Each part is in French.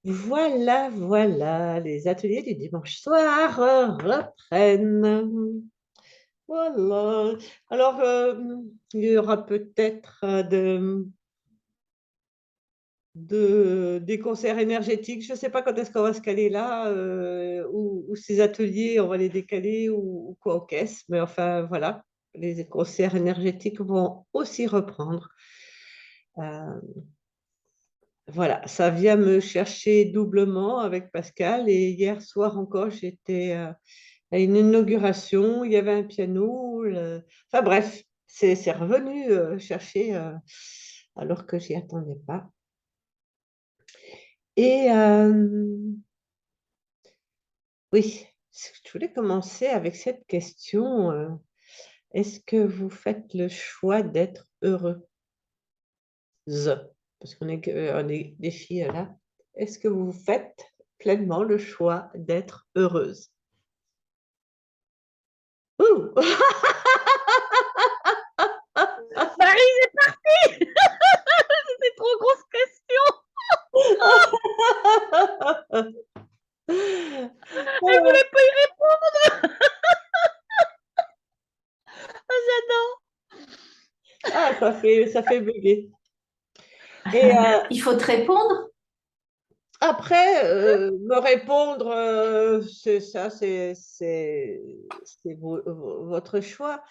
Voilà, voilà, les ateliers du dimanche soir reprennent. Voilà. Alors, il y aura peut-être des concerts énergétiques. Je ne sais pas quand est-ce qu'on va se caler là, ou ces ateliers, on va les décaler ou quoi aux caisses. Mais enfin, voilà, les concerts énergétiques vont aussi reprendre. Euh, Voilà, ça vient me chercher doublement avec Pascal. Et hier soir encore, j'étais à une inauguration, il y avait un piano. Enfin bref, c'est revenu chercher alors que j'y attendais pas. Et oui, je voulais commencer avec cette question. Est-ce que vous faites le choix d'être heureuse? Parce on est des filles là. Est-ce que vous faites pleinement le choix d'être heureuse? Ouh. Marie, c'est trop grosse question. Elle voulait pas y répondre. Ah, j'adore. Ah, ça fait bugger. Et Il faut te répondre. après, me répondre, c'est ça, c'est votre choix.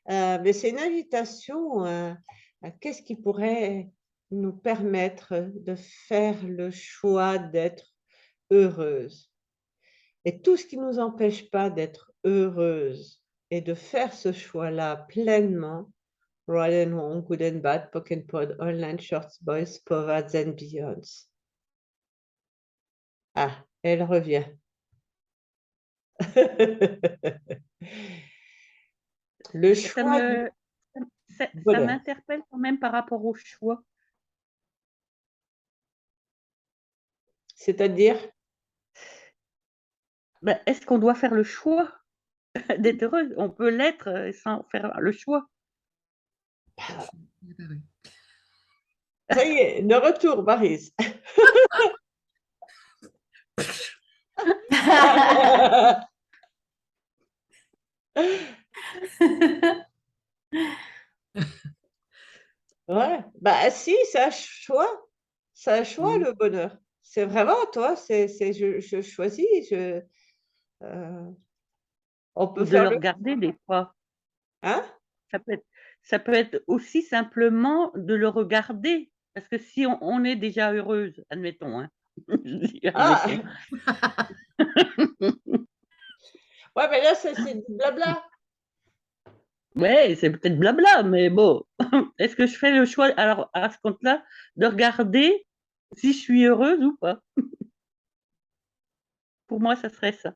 Mais c'est une invitation à qu'est-ce qui pourrait nous permettre de faire le choix d'être heureuse. Et tout ce qui nous empêche pas d'être heureuse et de faire ce choix-là pleinement, Royal and Wrong, Good and Bad, Pock and Pod, Online Shorts Boys, Povads and Beyonds. Ah, elle revient. Le Ça choix du me, ça bonheur. m'interpelle quand même par rapport au choix. C'est-à-dire, Ben, est-ce qu'on doit faire le choix d'être heureuse? On peut l'être sans faire le choix. ça y est, de retour, Maryse. Ouais, bah si, c'est un choix. C'est un choix, Mm. le bonheur. C'est vraiment toi, je choisis, euh, on peut Ou de faire le le... regarder des fois. Hein? Ça peut être, ça peut être aussi simplement de le regarder. Parce que si on est déjà heureuse, admettons, hein, je dis admettons. Ah, ouais, mais là, c'est du blabla. Ouais, c'est peut-être blabla, mais bon. Est-ce que je fais le choix, alors à ce compte-là, de regarder si je suis heureuse ou pas? Pour moi, ça serait ça.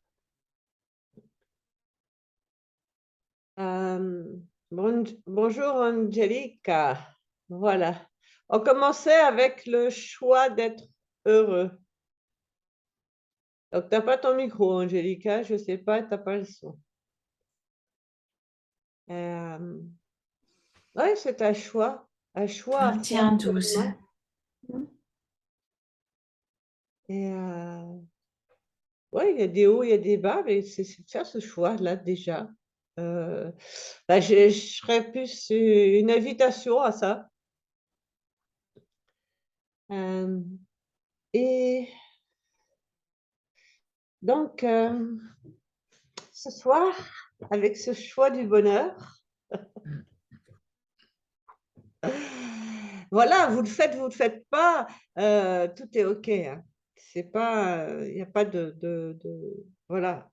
Bonjour, Angelica. Voilà. On commençait avec le choix d'être heureux. Donc, tu n'as pas ton micro, Angelica, je ne sais pas, tu n'as pas le son. Oui, c'est un choix à faire Tiens, 12. pleinement. Et ouais, il y a des hauts, il y a des bas, mais c'est de faire ce choix-là déjà. Euh, bah, je serais plus une invitation à ça. Euh, et donc, ce soir, avec ce choix du bonheur, voilà, vous le faites pas, tout est OK, hein. C'est pas, il n'y a pas voilà,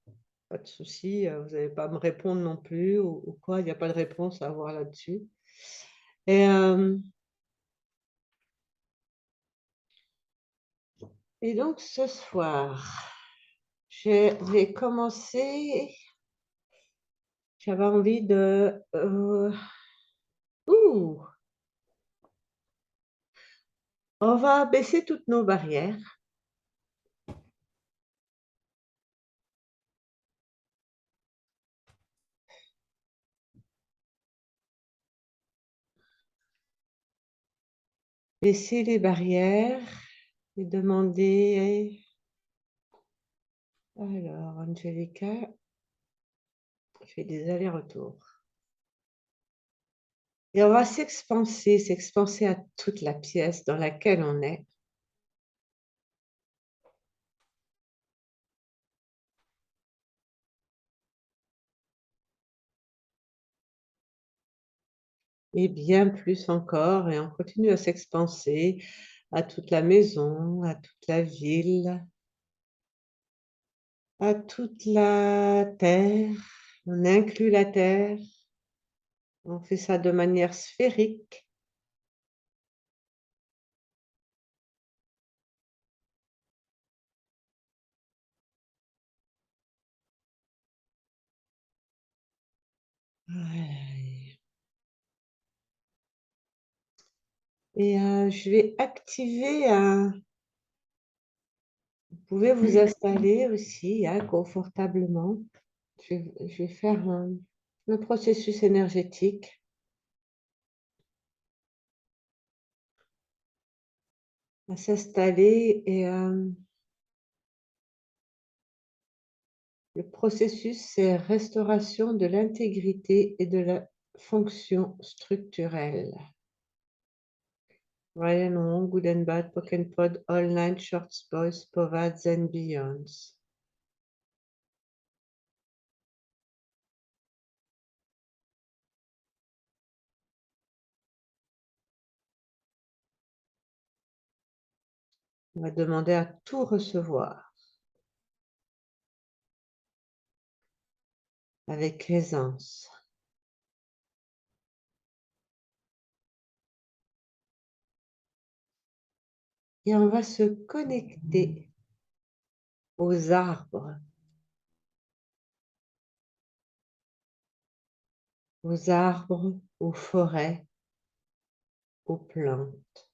pas de souci, vous n'allez pas me répondre non plus ou quoi, il n'y a pas de réponse à avoir là-dessus. Et, et donc ce soir, je vais commencer. J'avais envie de. Ouh, on va baisser toutes nos barrières. Baisser les barrières et demander. Alors, Angelica fait des allers-retours. Et on va s'expanser à toute la pièce dans laquelle on est. Et bien plus encore, et on continue à s'expanser à toute la maison, à toute la ville, à toute la terre. On inclut la terre, on fait ça de manière sphérique. Voilà. Et je vais activer un. Vous pouvez vous installer aussi confortablement. Je vais faire un processus énergétique à s'installer et le processus, c'est restauration de l'intégrité et de la fonction structurelle. Ryan Wong, Good and Bad, Pock and Pod, All Nine Shorts, Boys, Povads and Beyonds. On va demander à tout recevoir avec aisance. Et on va se connecter aux arbres, aux forêts, aux plantes.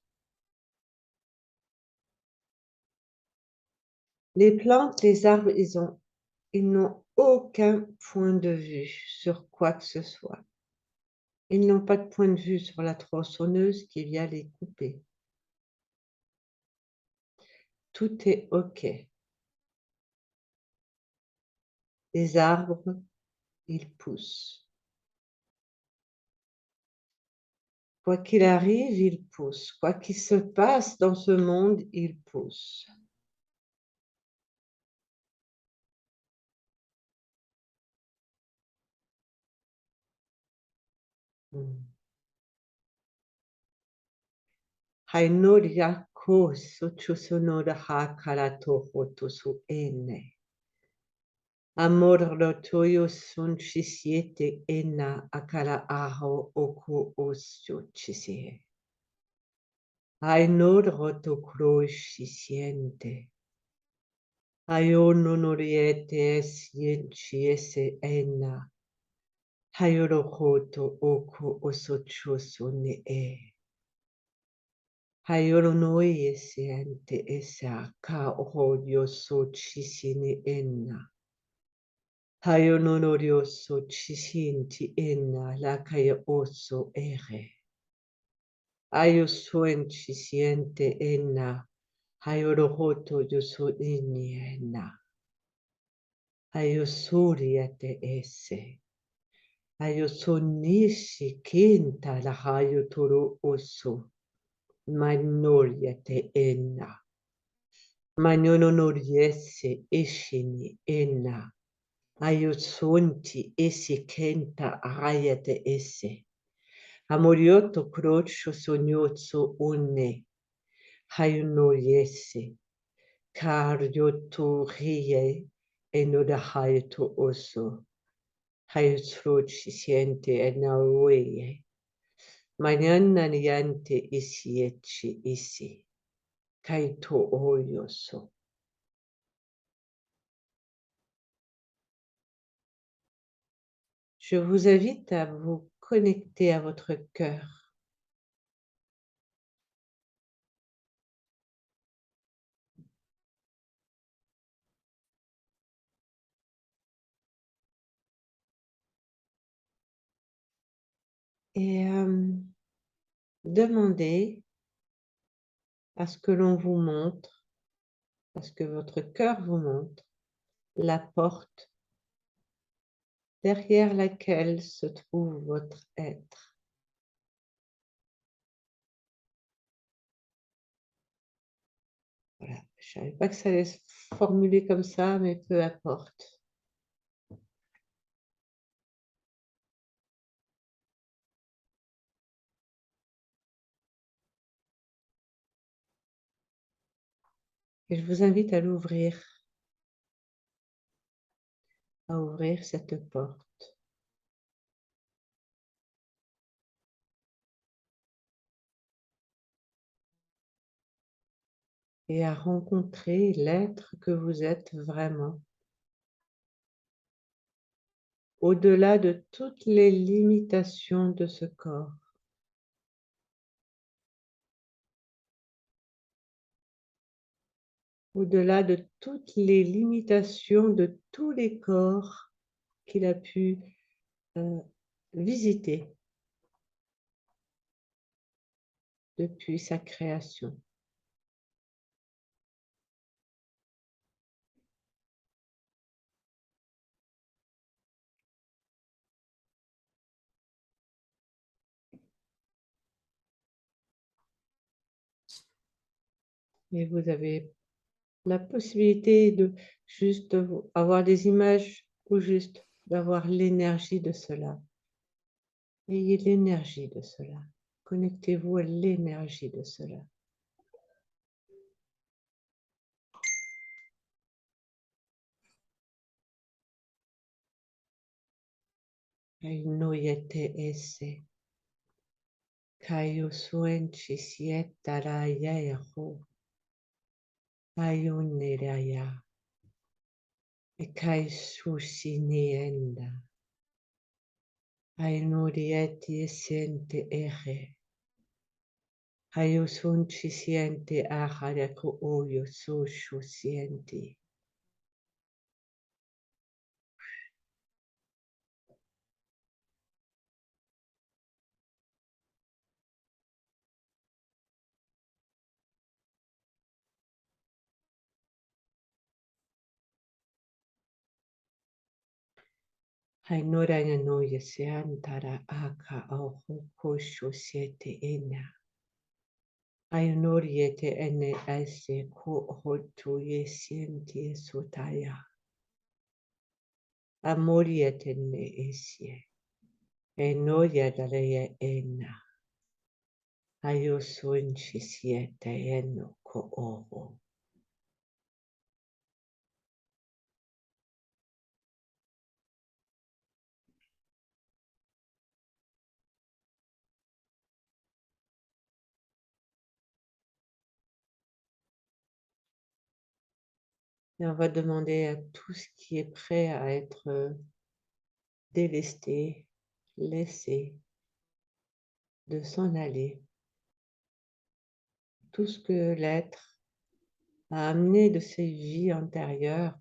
Les plantes, les arbres, ils n'ont aucun point de vue sur quoi que ce soit. Ils n'ont pas de point de vue sur la tronçonneuse qui vient les couper. Tout est OK. Les arbres, ils poussent. Quoi qu'il arrive, ils poussent. Quoi qu'il se passe dans ce monde, ils poussent. Hainoria ko sochusonora ha karato hotosu ene. Amor rotoyo sun chisiete ena akara aho oko osyo chisie. Ainor roto crosh chisiente. Ayono noriete sienchiese ena. Hayoro hoto oko osochoso ne e. Hayoro noi esiente esa ka oho so chisine enna. Hayono norio so chisinti enna la kaya oso ere. Ayo suen chisiente enna. Hayoro hoto yoso inni enna. Ayo suriate ese. Ayo sonishi kinta la hayo toro oso. Manoriate enna. Magnono noriese eshini enna. Ayusunti esi kenta ayate esse. Amorioto crocio sognozzo une. Hayunoriese. Carioto rie e noda hayato oso. Hayutroci siente e naueye. Magnana niente isi ecci isi. Kaito oyoso. Je vous invite à vous connecter à votre cœur. Et demandez à ce que l'on vous montre, à ce que votre cœur vous montre, la porte derrière laquelle se trouve votre être. Voilà, je ne savais pas que ça allait se formuler comme ça, mais peu importe. Et je vous invite à ouvrir cette porte et à rencontrer l'être que vous êtes vraiment, au-delà de toutes les limitations de ce corps. Au-delà de toutes les limitations de tous les corps qu'il a pu visiter depuis sa création. Et vous avez la possibilité de juste avoir des images ou juste d'avoir l'énergie de cela. Ayez l'énergie de cela. Connectez-vous à l'énergie de cela. Ainoyete ese. Kayo suenchi sietara yaero. Ayuneraya. Ekai susinienda. Ainurieti siente ere. Ayo sunchi siente ahareko oyo sushu sienti. Ainuraya no yesiantara aka oho kosho siete ena. Ainuriete ene ese ko hotu yesienti sotaya. Amoriete ne esie. Enoya dalaya ena. Ayo sunchi siete eno ko oho. Et on va demander à tout ce qui est prêt à être délesté, laissé, de s'en aller. Tout ce que l'être a amené de ses vies antérieures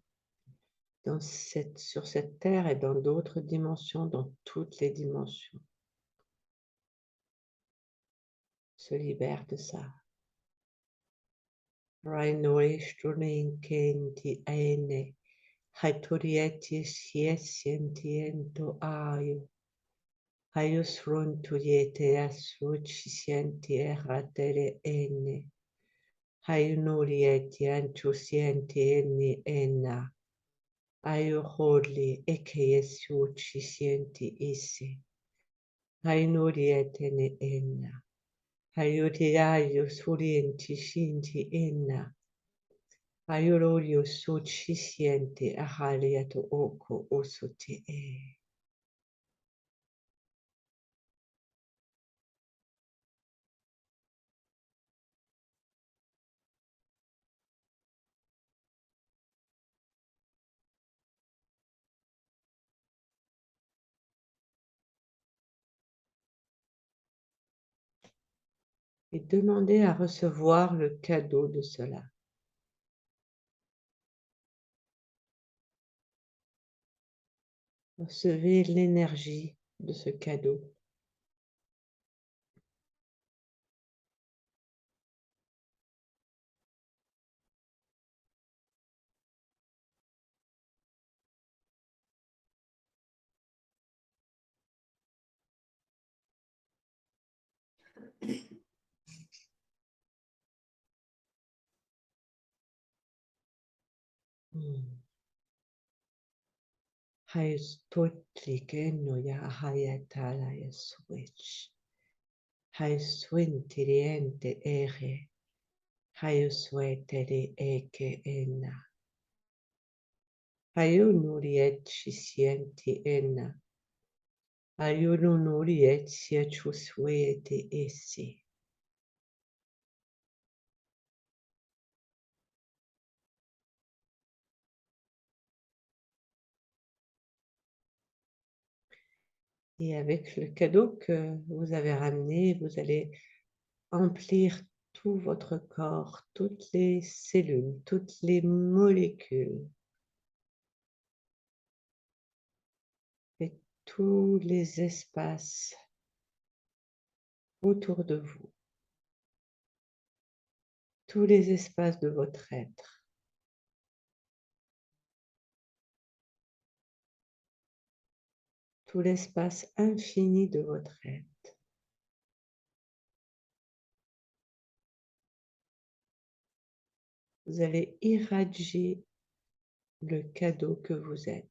sur cette terre et dans d'autres dimensions, dans toutes les dimensions, se libère de ça. Rainoi strunin kenti aene, haiturieti siesientiento aio, aius runtuiete asuci sienti erratere ene, hainurieti antusienti eni enna, aiuhorli eke sienti isi, hainuriete ne enna, haiutiaius hurienti shinti enna, Aiurorio suci siente ahaliato oko osote e. Et demandez à recevoir le cadeau de cela. Recevez l'énergie de ce cadeau. Haystotliken ja hayatala ja switch. Hayswintiriente ere. Hayusweteri eke enna. Hayunuriet chisienti enna. Hayunuriet siachuswete essi. Et avec le cadeau que vous avez ramené, vous allez emplir tout votre corps, toutes les cellules, toutes les molécules et tous les espaces autour de vous, tous les espaces de votre être. Tout l'espace infini de votre être. Vous allez irradier le cadeau que vous êtes.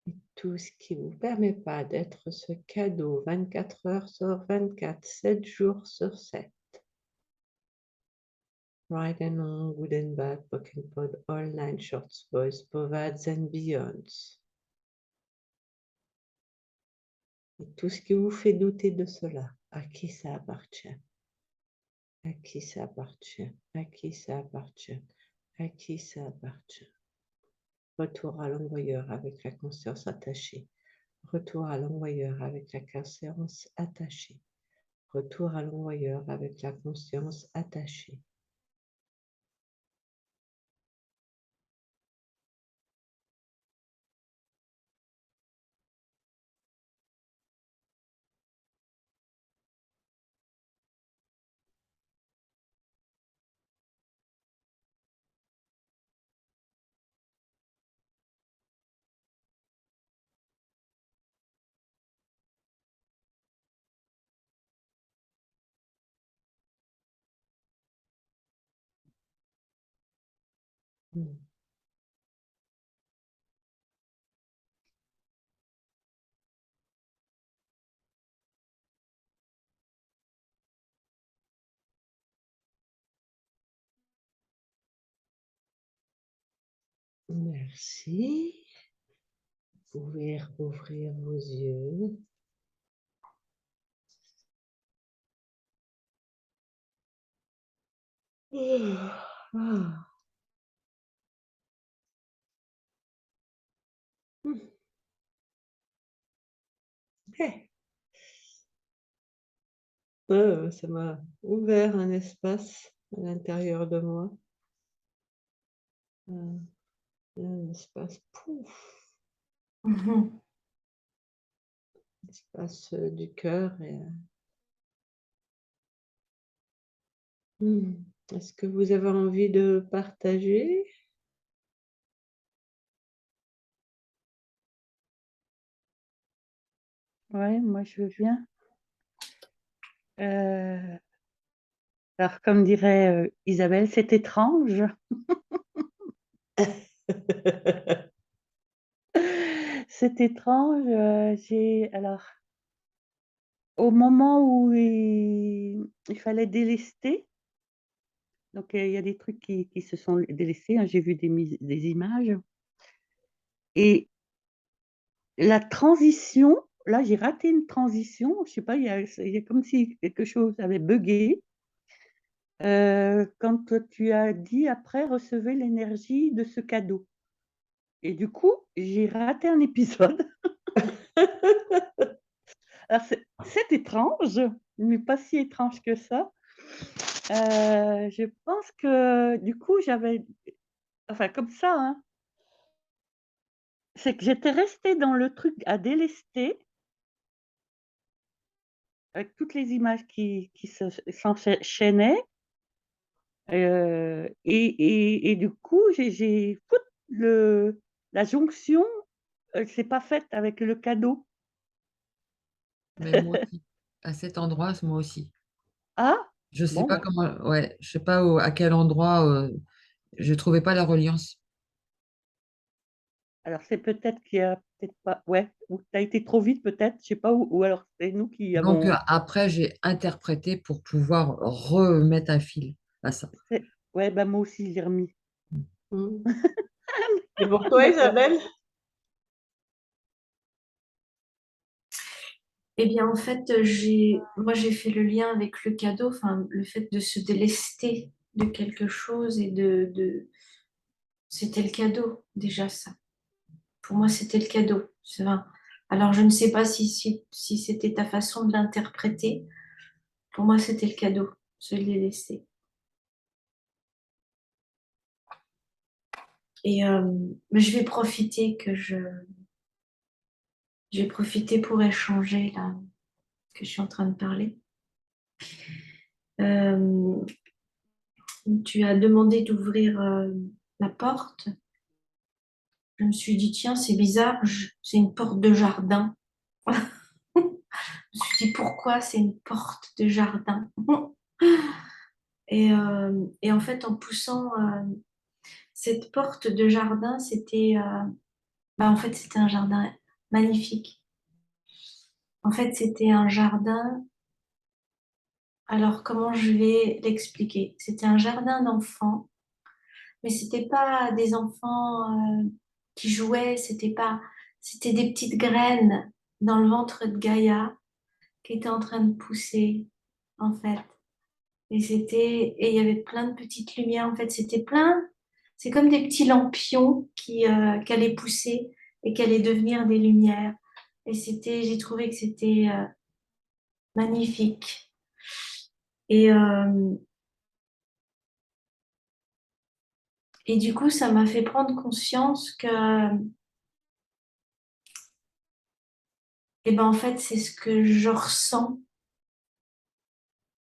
Et tout ce qui ne vous permet pas d'être ce cadeau 24 heures sur 24, 7 jours sur 7. Right and wrong, good and bad, poking pod, all nine shorts, boys, povads and beyonds. Et tout ce qui vous fait douter de cela, à qui ça appartient? À qui ça appartient? À qui ça appartient? À qui ça appartient? Retour à l'envoyeur avec la conscience attachée. Retour à l'envoyeur avec la conscience attachée. Retour à l'envoyeur avec la conscience attachée. Merci. Vous pouvez ouvrir vos yeux. Ah. Hey. Ça m'a ouvert un espace à l'intérieur de moi. Un espace, pouf, espace du cœur. Est-ce que vous avez envie de partager? Ouais, moi je veux bien. Alors, comme dirait Isabelle, c'est étrange. C'est étrange. Alors, au moment où il fallait délester, donc il y a des trucs qui se sont délestés, hein, j'ai vu des images. Et la transition, là j'ai raté une transition, je sais pas, il y a comme si quelque chose avait buggé. Quand tu as dit après, recevez l'énergie de ce cadeau. Et du coup, j'ai raté un épisode. Alors c'est étrange, mais pas si étrange que ça. Je pense que du coup, j'avais, enfin comme ça, hein, c'est que j'étais restée dans le truc à délester avec toutes les images qui s'enchaînaient, et du coup, j'ai le la jonction, s'est pas faite avec le cadeau. Mais moi aussi. À cet endroit, moi aussi. Ah! Je sais Bon, pas bah, comment, ouais, je sais pas à quel endroit, je trouvais pas la reliance. alors c'est peut-être qu'il y a peut-être pas, ouais, ou tu as été trop vite peut-être, je sais pas, ou alors c'est nous qui Donc avons, après, j'ai interprété pour pouvoir remettre un fil à ça. c'est, ouais, bah, moi aussi j'ai remis. Mmh. Et pour toi, D'accord. Isabelle? Eh bien, en fait, moi, j'ai fait le lien avec le cadeau, enfin, le fait de se délester de quelque chose et c'était le cadeau, déjà, ça. Pour moi, c'était le cadeau. C'est vrai. Alors, je ne sais pas si c'était ta façon de l'interpréter. Pour moi, c'était le cadeau, se délester. Et mais je vais profiter pour échanger là, que je suis en train de parler. Euh, Tu as demandé d'ouvrir la porte. Je me suis dit, tiens, c'est bizarre, c'est une porte de jardin. Je me suis dit, pourquoi c'est une porte de jardin? Et en fait, en poussant cette porte de jardin, en fait, c'était un jardin magnifique. En fait, c'était un jardin. Alors, comment je vais l'expliquer? C'était un jardin d'enfants, mais c'était pas des enfants qui jouaient, c'était des petites graines dans le ventre de Gaïa qui étaient en train de pousser, en fait. Et il y avait plein de petites lumières, en fait, c'est comme des petits lampions qui allaient pousser et qui allaient devenir des lumières. J'ai trouvé que c'était magnifique. Et, euh, et du coup, ça m'a fait prendre conscience que, en fait, c'est ce que je ressens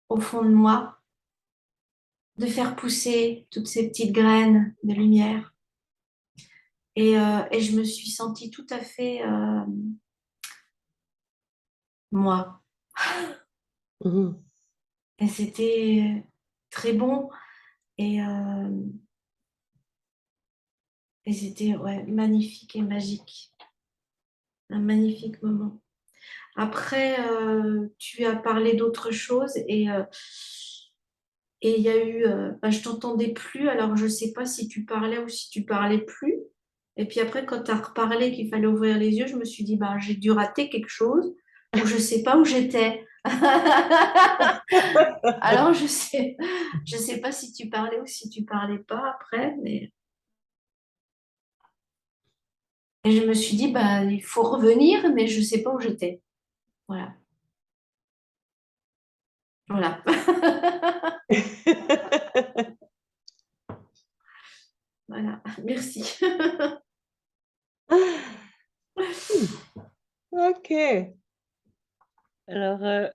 au fond de moi, de faire pousser toutes ces petites graines de lumière. Et je me suis sentie tout à fait moi. Mmh. Et c'était très bon et, euh, et c'était ouais, magnifique et magique. Un magnifique moment. Après, tu as parlé d'autre chose et il y a eu, je t'entendais plus, alors je sais pas si tu parlais ou si tu parlais plus. Et puis après, quand tu as reparlé qu'il fallait ouvrir les yeux, je me suis dit, j'ai dû rater quelque chose ou je sais pas où j'étais. Alors je sais pas si tu parlais ou si tu parlais pas après, mais et je me suis dit, il faut revenir, mais je sais pas où j'étais. Voilà. Voilà. Voilà. Merci. OK. Alors,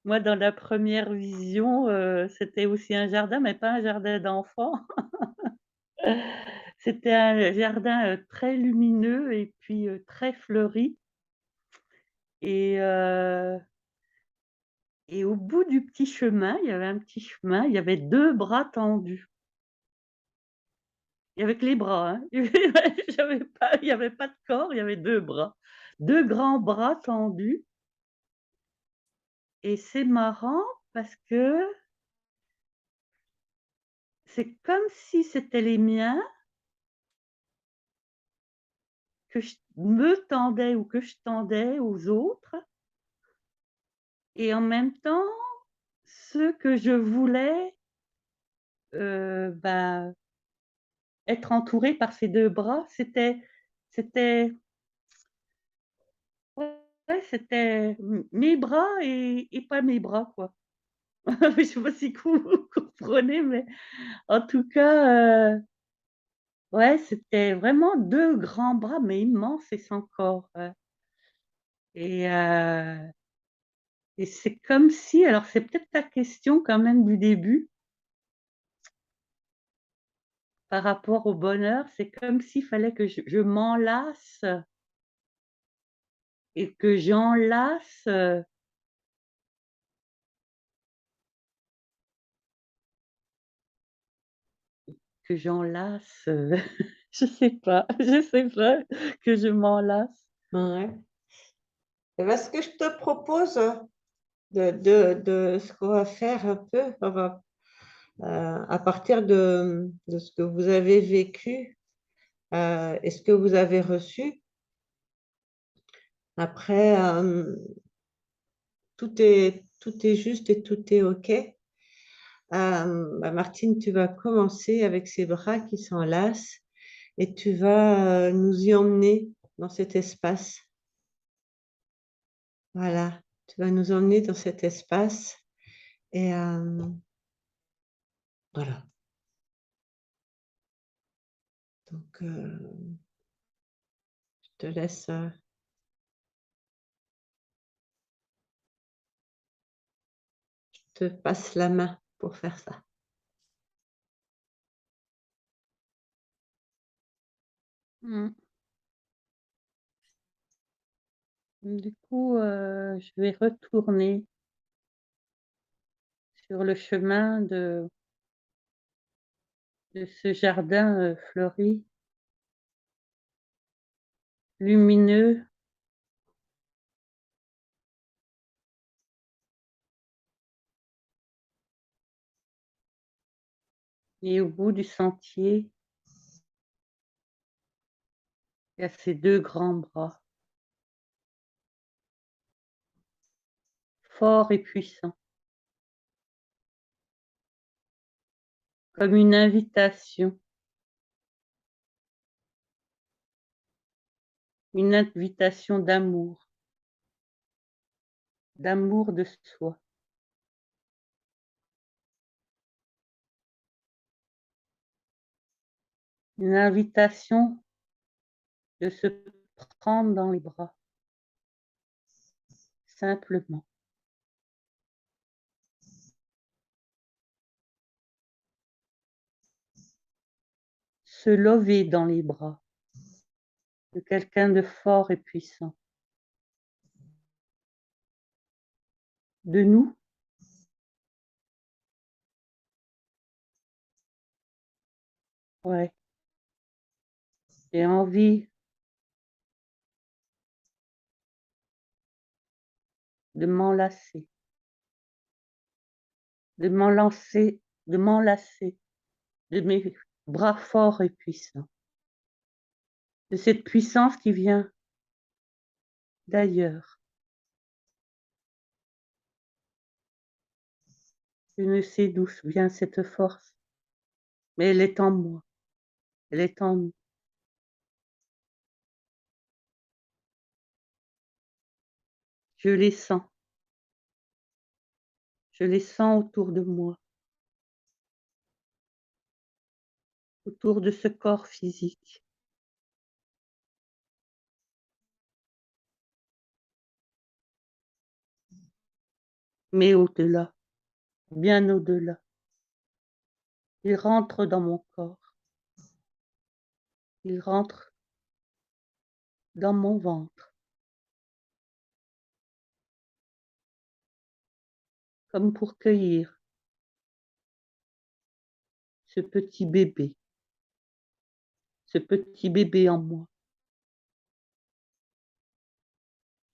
moi dans la première vision, c'était aussi un jardin, mais pas un jardin d'enfants. C'était un jardin, très lumineux et puis, très fleuri, et heu et au bout du petit chemin, il y avait un petit chemin, il y avait 2 bras tendus. Il y avait que les bras, hein. Il y avait pas de corps, il y avait 2 bras. 2 grands bras tendus, et c'est marrant parce que c'est comme si c'était les miens que je me tendais ou que je tendais aux autres, et en même temps, ceux que je voulais, bah, être entourée par ces 2 bras, c'était ouais, c'était mes bras et pas mes bras, quoi. Je sais pas si vous comprenez, mais en tout cas, ouais, c'était vraiment 2 grands bras, mais immenses et sans corps, ouais, et Et c'est comme si, alors c'est peut-être ta question quand même du début, par rapport au bonheur, c'est comme s'il fallait que je m'en lasse et que j'enlace, que j'enlace, je sais pas, que je m'en lasse. Ouais. Et ben, ce que je te propose de ce qu'on va faire un peu, à partir de ce que vous avez vécu et ce que vous avez reçu, après, tout est juste et tout est OK. Bah, Martine, tu vas commencer avec ces bras qui s'enlacent et tu vas nous y emmener dans cet espace. Voilà, tu vas nous emmener dans cet espace et voilà. Donc, je te laisse, je te passe la main pour faire ça. Mmh. Du coup, je vais retourner sur le chemin de ce jardin, fleuri, lumineux, et au bout du sentier, il y a ces 2 grands bras, forts et puissants, comme une invitation d'amour de soi, une invitation de se prendre dans les bras, simplement. Se lever dans les bras de quelqu'un de fort et puissant. De nous, ouais. J'ai envie de m'enlacer, de m'enlacer de mes bras forts et puissants, de cette puissance qui vient d'ailleurs. Je ne sais d'où vient cette force, mais elle est en moi, elle est en nous. Je les sens, je les sens autour de moi, autour de ce corps physique. Mais au-delà, bien au-delà, ils rentrent dans mon corps, ils rentrent dans mon ventre, comme pour cueillir ce petit bébé en moi,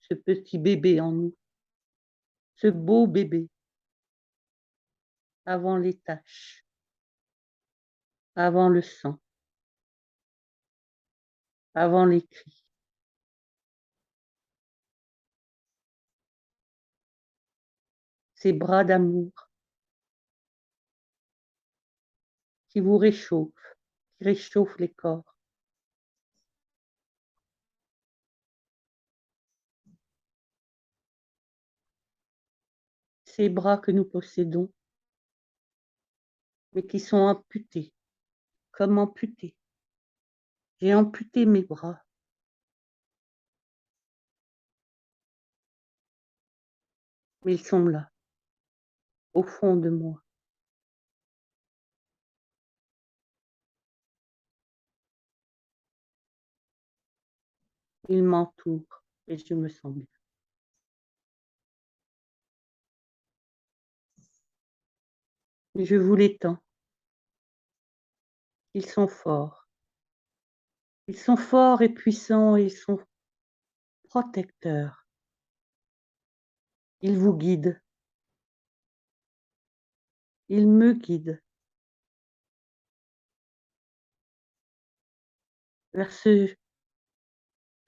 ce petit bébé en nous, ce beau bébé avant les taches, avant le sang, avant les cris. Ces bras d'amour qui vous réchauffent, qui réchauffent les corps. Ces bras que nous possédons, mais qui sont amputés, comme amputés. J'ai amputé mes bras. mais ils sont là, au fond de moi. Ils m'entourent et je me sens bien. Et je vous les tends. Ils sont forts. Ils sont forts et puissants et ils sont protecteurs. Ils vous guident. Ils me guident vers ce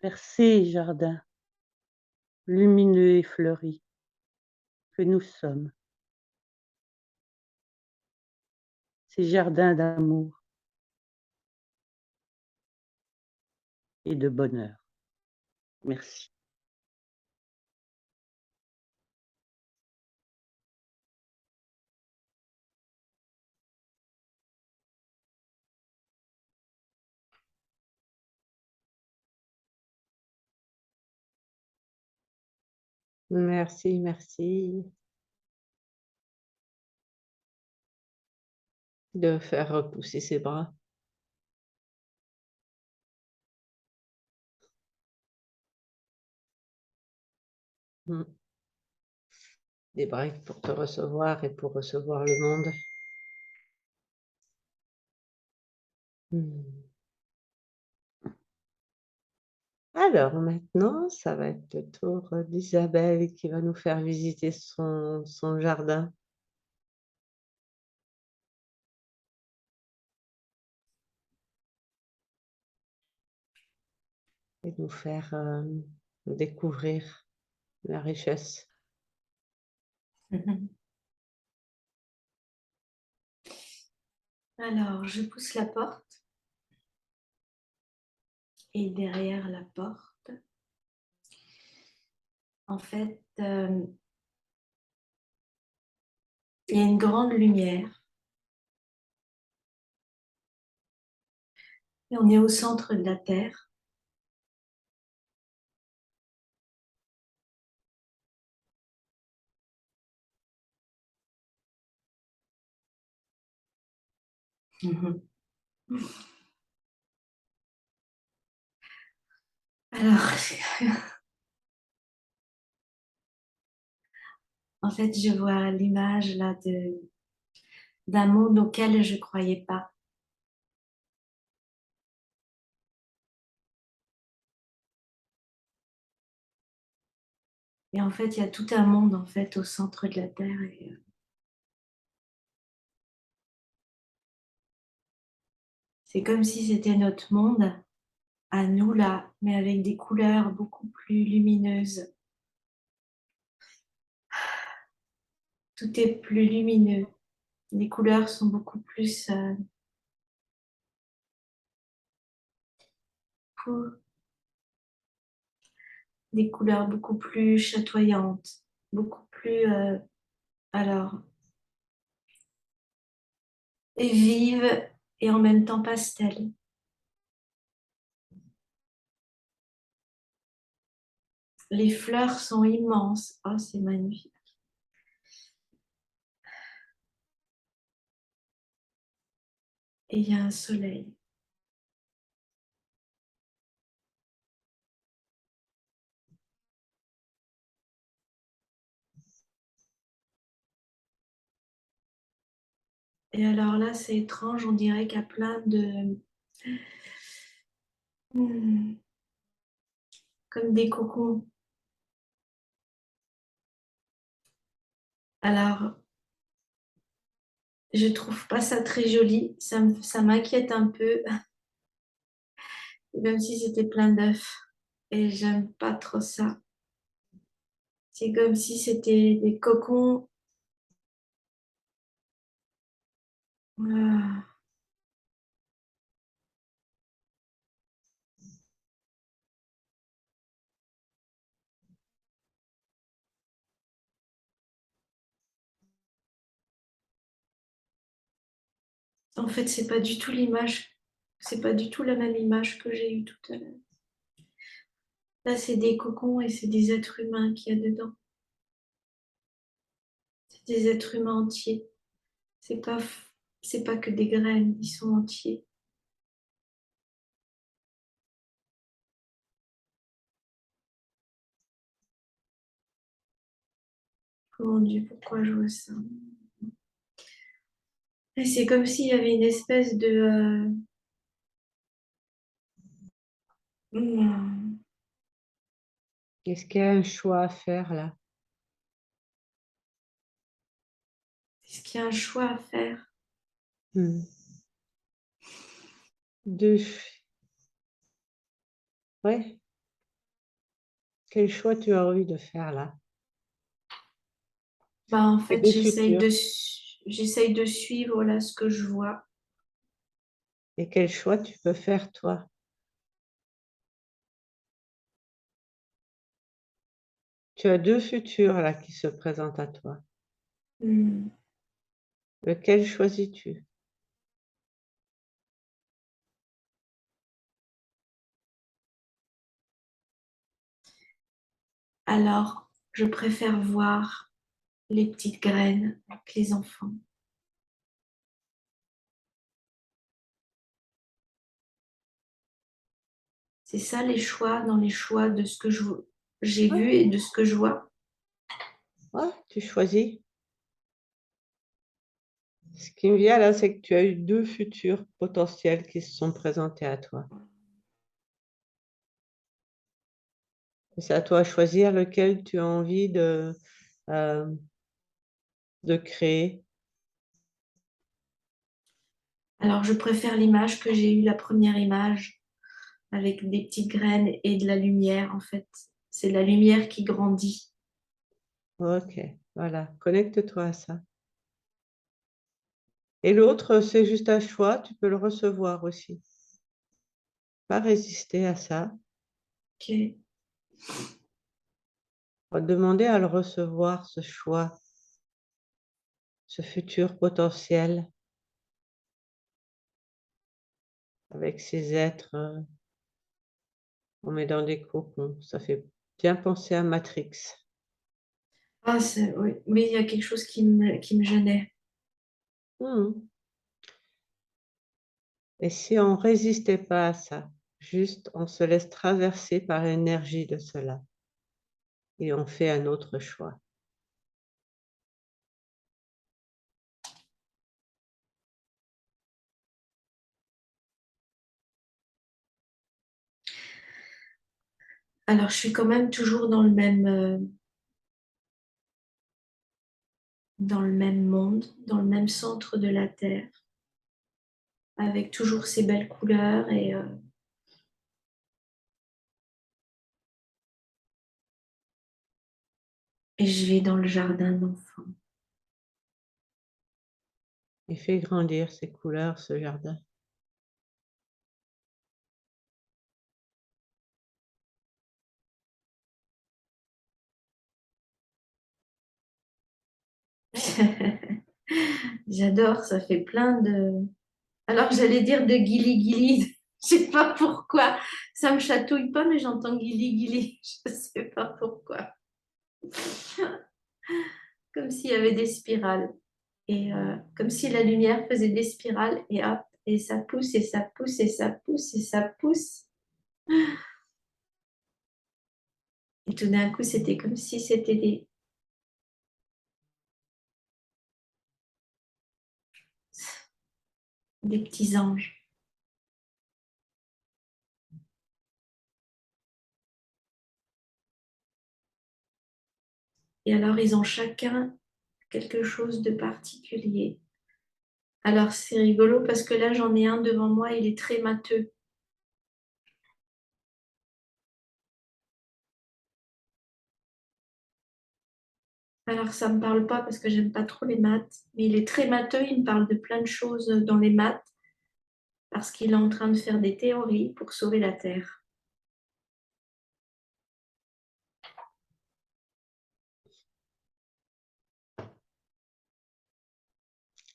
vers ces jardins lumineux et fleuris que nous sommes, ces jardins d'amour et de bonheur. Merci. Merci, merci de faire repousser ses bras. Mm. Des bras pour te recevoir et pour recevoir le monde. Mm. Alors maintenant, ça va être le tour d'Isabelle qui va nous faire visiter son jardin et nous faire découvrir la richesse. Alors, je pousse la porte et derrière la porte, en fait, il y a une grande lumière et on est au centre de la Terre. Alors, en fait, je vois l'image là d'un monde auquel je ne croyais pas. Et en fait, il y a tout un monde en fait au centre de la Terre. Et, c'est comme si c'était notre monde à nous là, mais avec des couleurs beaucoup plus lumineuses. Tout est plus lumineux. Les couleurs sont beaucoup plus des couleurs beaucoup plus chatoyantes, beaucoup plus alors et vives et en même temps pastel. Les fleurs sont immenses. Oh, c'est magnifique. Et il y a un soleil. Et alors là, c'est étrange, on dirait qu'il y a plein de... comme des cocons. Alors, je trouve pas ça très joli, ça m'inquiète un peu, comme si c'était plein d'œufs. Et j'aime pas trop ça. C'est comme si c'était des cocons. Ah. En fait, c'est pas du tout l'image, c'est pas du tout la même image que j'ai eue tout à l'heure. Là, c'est des cocons et c'est des êtres humains qu'il y a dedans. des êtres humains entiers. C'est pas que des graines, ils sont entiers. Oh mon Dieu, pourquoi je vois ça? Et c'est comme s'il y avait une espèce de... hmm, Est-ce qu'il y a un choix à faire là? est-ce qu'il y a un choix à faire? Hmm. De... Ouais. Quel choix tu as envie de faire là? Bah, en Et fait, de futur. j'essaye de suivre là ce que je vois. Et quel choix tu peux faire toi? Tu as deux futurs là qui se présentent à toi. Hmm. Lequel choisis-tu? Alors, je préfère voir les petites graines avec les enfants. C'est ça les choix dans les choix de ce que j'ai Ouais, vu et de ce que je vois. ouais, tu choisis. Ce qui me vient là, c'est que tu as eu deux futurs potentiels qui se sont présentés à toi. Et c'est à toi de choisir lequel tu as envie euh, de créer. Alors, je préfère l'image que j'ai eue, la première image, avec des petites graines et de la lumière, en fait. C'est la lumière qui grandit. Ok, voilà, connecte-toi à ça. Et l'autre, c'est juste un choix, tu peux le recevoir aussi. Pas résister à ça. Ok. Demander à le recevoir, ce choix, ce futur potentiel avec ces êtres. On met dans des cocons. Ça fait bien penser à Matrix. Ah, oui. Mais il y a quelque chose qui me gênait. Mhm. Et si on résistait pas à ça, juste on se laisse traverser par l'énergie de cela et on fait un autre choix. Alors, je suis quand même toujours dans le même monde, dans le même centre de la Terre, avec toujours ces belles couleurs et je vais dans le jardin d'enfants. Et fait grandir ces couleurs, ce jardin. J'adore, ça fait plein de... Alors, j'allais dire de guili-guili, je sais pas pourquoi. Ça me chatouille pas, mais j'entends guili-guili, je sais pas pourquoi. Comme s'il y avait des spirales. Et comme si la lumière faisait des spirales et hop, et ça pousse et ça pousse et ça pousse et ça pousse. Et tout d'un coup, c'était comme si c'était des petits anges. Et alors, ils ont chacun quelque chose de particulier. Alors, c'est rigolo parce que là, j'en ai un devant moi, il est très matheux. Alors, ça ne me parle pas parce que j'aime pas trop les maths, mais il est très matheux, il me parle de plein de choses dans les maths parce qu'il est en train de faire des théories pour sauver la Terre.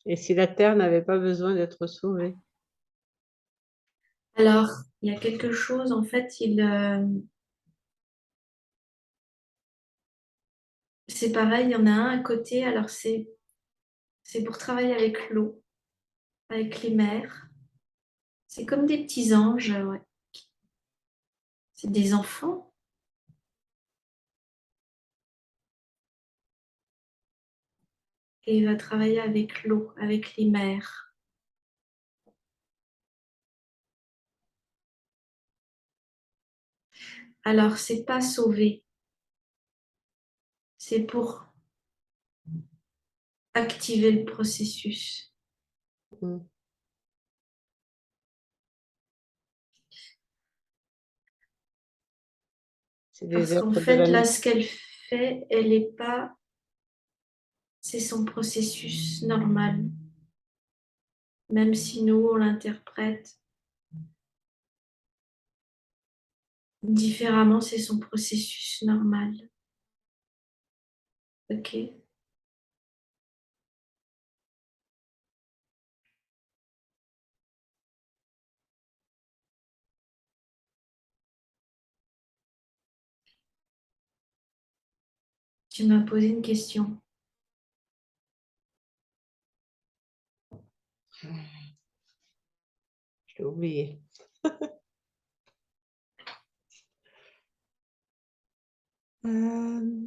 Et si la Terre n'avait pas besoin d'être sauvée? Alors, il y a quelque chose, en fait, c'est pareil, il y en a un à côté. Alors, c'est pour travailler avec l'eau, avec les mers. C'est comme des petits anges, ouais. C'est des enfants. Et il va travailler avec l'eau, avec les mers. Alors, c'est pas sauver, c'est pour activer le processus. Mm. C'est des Parce qu'en êtres de la fait, là, nature. ce qu'elle fait, elle n'est pas, c'est son processus normal. Même si nous, on l'interprète différemment, c'est son processus normal. Ok? Tu m'as posé une question. J'ai oublié. Euh,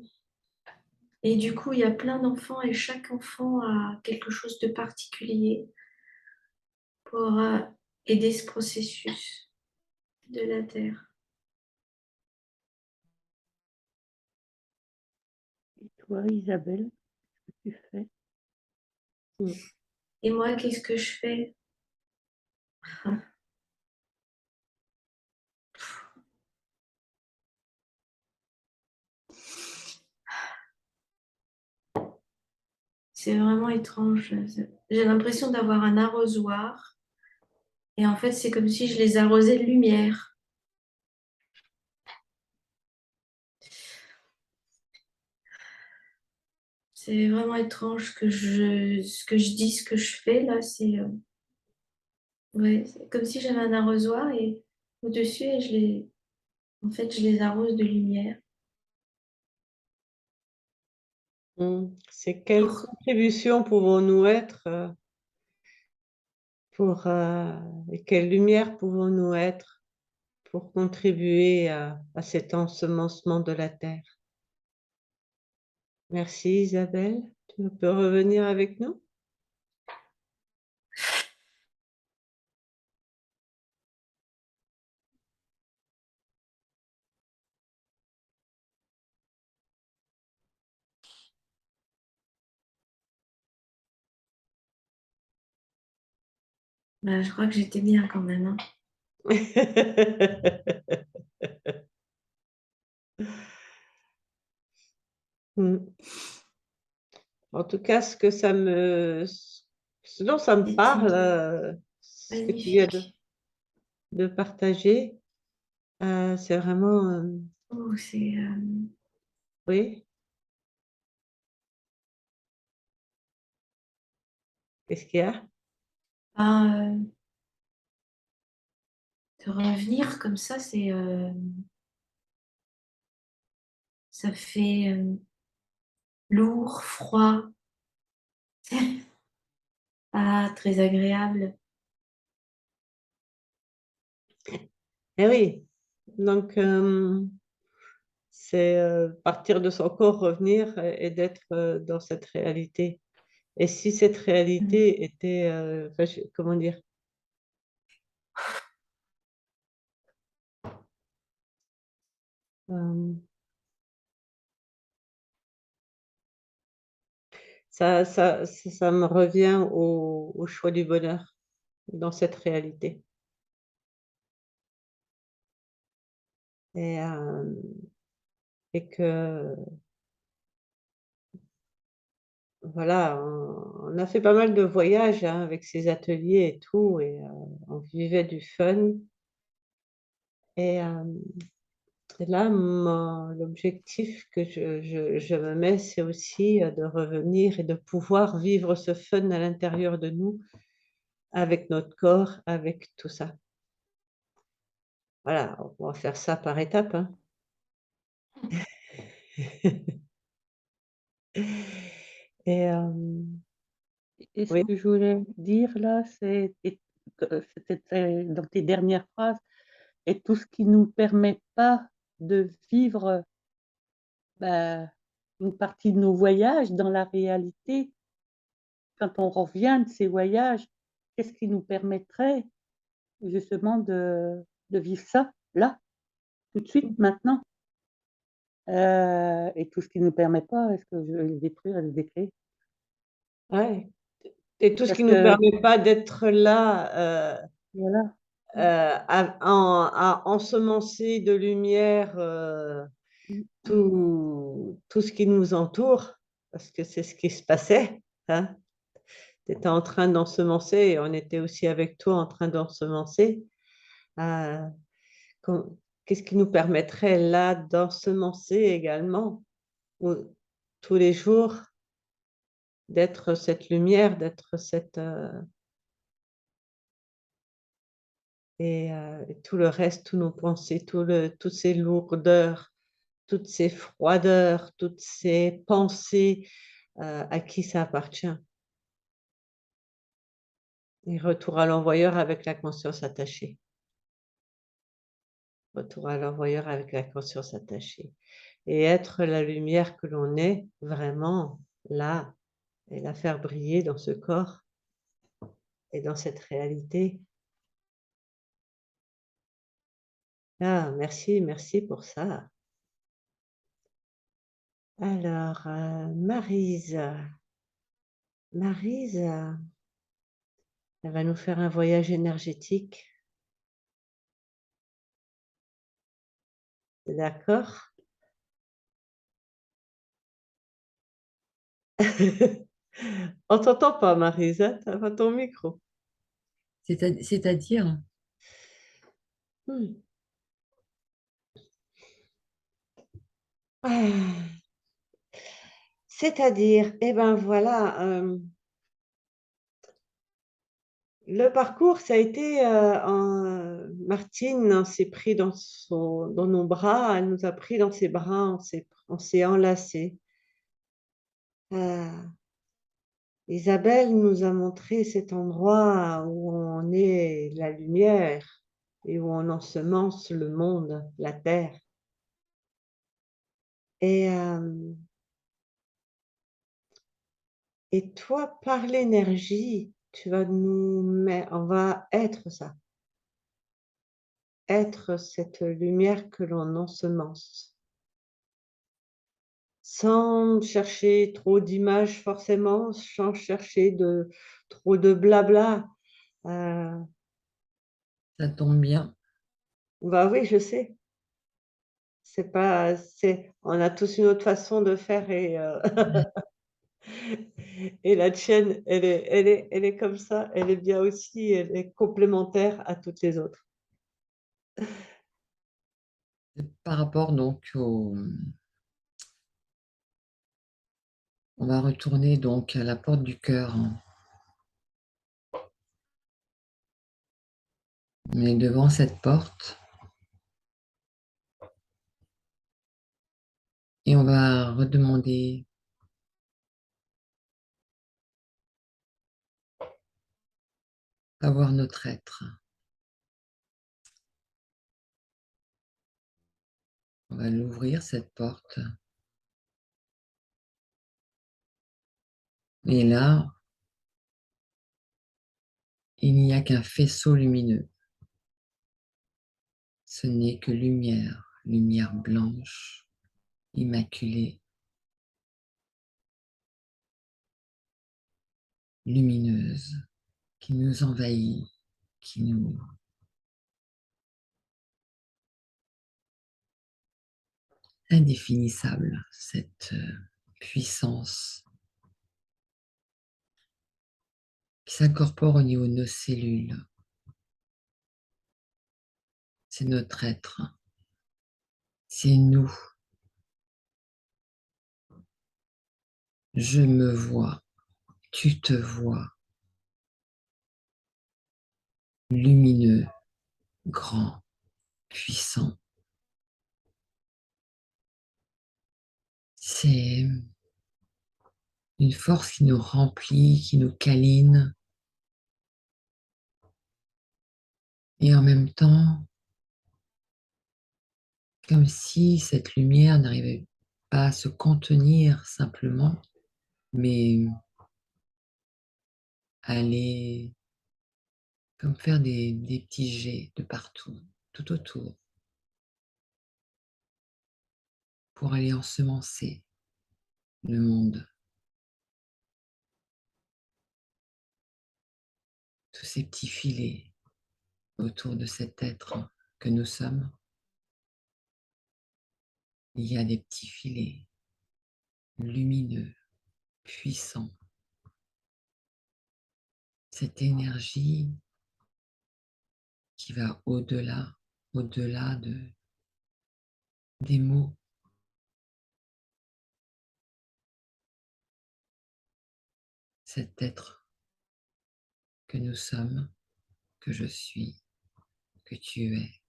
Et du coup, il y a plein d'enfants et chaque enfant a quelque chose de particulier pour aider ce processus de la Terre. Et toi, Isabelle, qu'est-ce que tu fais? mm. Et moi, qu'est-ce que je fais? C'est vraiment étrange. J'ai l'impression d'avoir un arrosoir et en fait, c'est comme si je les arrosais de lumière. C'est vraiment étrange ce que je dis, ce que je fais là. Ouais, c'est comme si j'avais un arrosoir et au-dessus, et en fait, je les arrose de lumière. C'est quelle Pour, contribution pouvons-nous être et quelle lumière pouvons-nous être pour contribuer à cet ensemencement de la terre? Merci Isabelle. Tu peux revenir avec nous? bah, je crois que j'étais bien quand même, hein. Mm. En tout cas, ce dont ça me C'était parle, ce que tu viens magnifique. de partager, c'est vraiment, Oh, oui, qu'est-ce qu'il y a? ben, de revenir comme ça, ça fait lourd, froid, pas très agréable. Eh oui, donc c'est partir de son corps, revenir et d'être dans cette réalité. Et si cette Mm. réalité était, enfin, comment dire, euh, ça me revient au choix du bonheur dans cette réalité. Et, euh, et que voilà, on a fait pas mal de voyages hein, avec ces ateliers et tout, et on vivait du fun. Et, et là, l'objectif que je me mets, c'est aussi de revenir et de pouvoir vivre ce fun à l'intérieur de nous, avec notre corps, avec tout ça. Voilà, on va faire ça par étapes, hein. Et Et ce oui, que je voulais dire là, c'était dans tes dernières phrases et tout ce qui nous permet pas de vivre, bah, une partie de nos voyages dans la réalité. Quand on revient de ces voyages, qu'est-ce qui nous permettrait justement de vivre ça, là, tout de suite, maintenant? Et tout ce qui nous permet pas, est-ce que je vais le détruire et le décréer? ouais, et tout ce Parce qui nous que permet pas d'être là, voilà, à ensemencer de lumière, mmh, tout ce qui nous entoure, parce que c'est ce qui se passait, hein. Tu étais en train d'ensemencer et on était aussi avec toi en train d'ensemencer. Heu, com Qu'est-ce qui nous permettrait là d'ensemencer également, ou tous les jours, d'être cette lumière, d'être cette, et tout le reste, tous nos pensées, toutes ces lourdeurs, toutes ces froideurs, toutes ces pensées, à qui ça appartient? Et retour à l'envoyeur avec la conscience attachée. Retour à l'envoyeur avec la conscience attachée et être la lumière que l'on est vraiment là et la faire briller dans ce corps et dans cette réalité. Ah merci, merci pour ça. Alors, Maryse, elle va nous faire un voyage énergétique. Tu d'accord? On t'entend pas Maryse, hein, tu as pas ton micro. C'est-à-dire, Mmh. Ah, c'est-à-dire, eh ben voilà, le parcours, ça a été, Martine s'est pris dans nos bras, elle nous a pris dans ses bras, on s'est enlacés. Heu, Isabelle nous a montré cet endroit où on est la lumière et où on ensemence le monde, la terre. Et hem et toi, par l'énergie, tu vas nous mettre, on va être ça, être cette lumière que l'on ensemence. Sans chercher trop d'images forcément, sans chercher trop de blabla. Heu, ça tombe bien. Bah, oui, je sais. On a tous une autre façon de faire et la tienne, elle est comme ça, elle est bien aussi, elle est complémentaire à toutes les autres. Par rapport donc on va retourner donc à la porte du cœur. On est devant cette porte et on va redemander à voir notre être. On va l'ouvrir cette porte et là, il n'y a qu'un faisceau lumineux. Ce n'est que lumière, lumière blanche, immaculée, lumineuse, qui nous envahit, qui nous indéfinissable, cette puissance qui s'incorpore au niveau de nos cellules. C'est notre être, c'est nous. Je me vois, tu te vois, lumineux, grand, puissant. C'est une force qui nous remplit, qui nous câline, et en même temps, comme si cette lumière n'arrivait pas à se contenir simplement, mais à aller comme faire des petits jets de partout, tout autour, pour aller ensemencer le monde. Tous ces petits filets autour de cet être que nous sommes, il y a des petits filets lumineux, puissants. Cette énergie qui va au-delà, au-delà des mots. Cet être que nous sommes, que je suis, que tu es.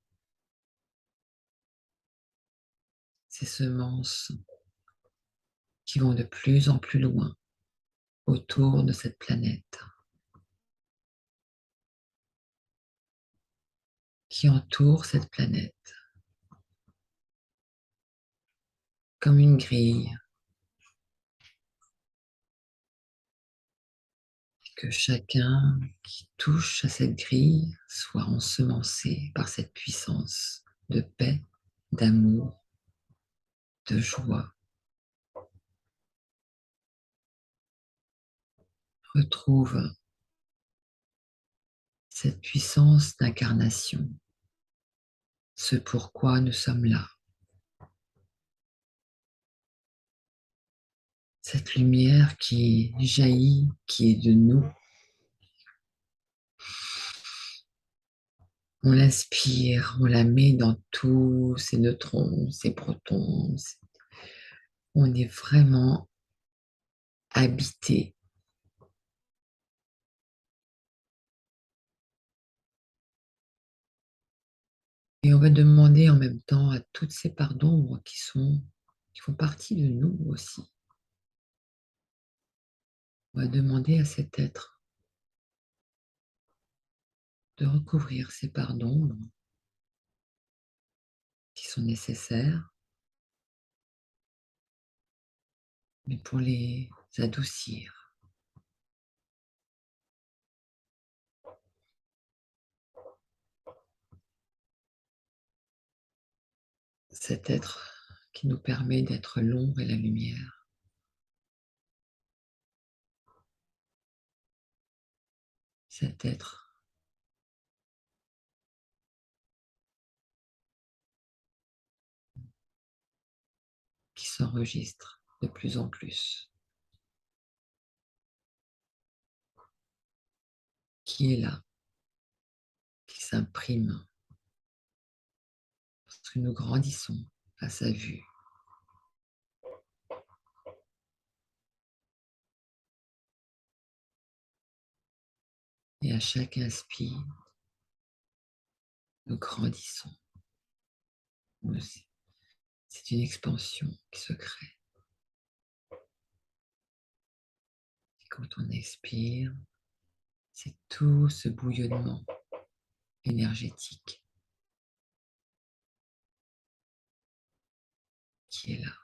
Ces semences qui vont de plus en plus loin autour de cette planète, qui entoure cette planète comme une grille, et que chacun qui touche à cette grille soit ensemencé par cette puissance de paix, d'amour, de joie. Retrouve cette puissance d'incarnation, ce pourquoi nous sommes là. Cette lumière qui jaillit, qui est de nous. On l'inspire, on la met dans tous ces neutrons, ces protons. On est vraiment habité. Et on va demander en même temps à toutes ces parts d'ombre qui font partie de nous aussi. On va demander à cet être de recouvrir ces parts d'ombre qui sont nécessaires, mais pour les adoucir. Cet être qui nous permet d'être l'ombre et la lumière. Cet être qui s'enregistre de plus en plus, qui est là, qui s'imprime, parce que nous grandissons à sa vue. Et à chaque inspire, nous grandissons. C'est une expansion qui se crée. Et quand on expire, c'est tout ce bouillonnement énergétique qui est là.